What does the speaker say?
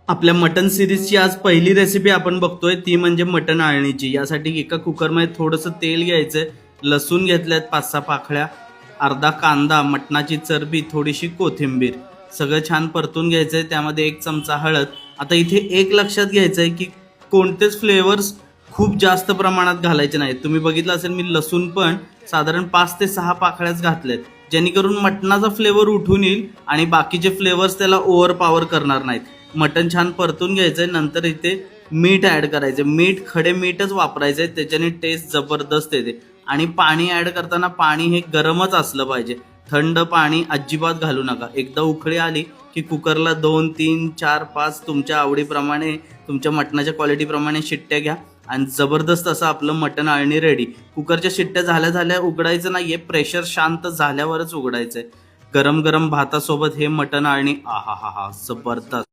आपल्या मटन सिरीजची आज पहिली रेसिपी आपण बघतोय ती म्हणजे मटन आळणीची। यासाठी एका कुकरमध्ये थोडंसं तेल घ्यायचंय, लसूण घेतल्यात 5-6 पाकळ्या, अर्धा कांदा, मटणाची चरबी, थोडीशी कोथिंबीर, सगळं छान परतून घ्यायचंय। त्यामध्ये 1 चमचा हळद। आता इथे एक लक्षात घ्यायचंय की कोणतेच फ्लेवर्स खूप जास्त प्रमाणात घालायचे नाहीत। तुम्ही बघितलं असेल मी लसूण पण साधारण 5 ते 6 पाकळ्याच घातल्यात, जेणेकरून मटणाचा फ्लेवर उठून येईल आणि बाकीचे फ्लेवर्स त्याला ओव्हरपॉवर करणार नाहीत। मटण छान परतून घ्यायचंय, नंतर इथे मीठ ऍड करायचं। मीठ खडे मीठच वापरायचंय, त्याच्याने टेस्ट जबरदस्त येते। आणि पाणी ऍड करताना पाणी हे गरमच असलं पाहिजे, थंड पाणी अजिबात घालू नका। एकदा उकळी आली की कुकरला 2 3 4 5 तुमच्या आवडीप्रमाणे, तुमच्या मटणाच्या क्वालिटीप्रमाणे शिट्ट्या घ्या आणि जबरदस्त असं आपलं मटण आळणी रेडी। कुकरच्या शिट्ट्या झाल्या झाल्या उघडायचं नाहीये, प्रेशर शांत झाल्यावरच उघडायचंय। गरम गरम भातासोबत हे मटण आळणी आहा हा हा जबरदस्त।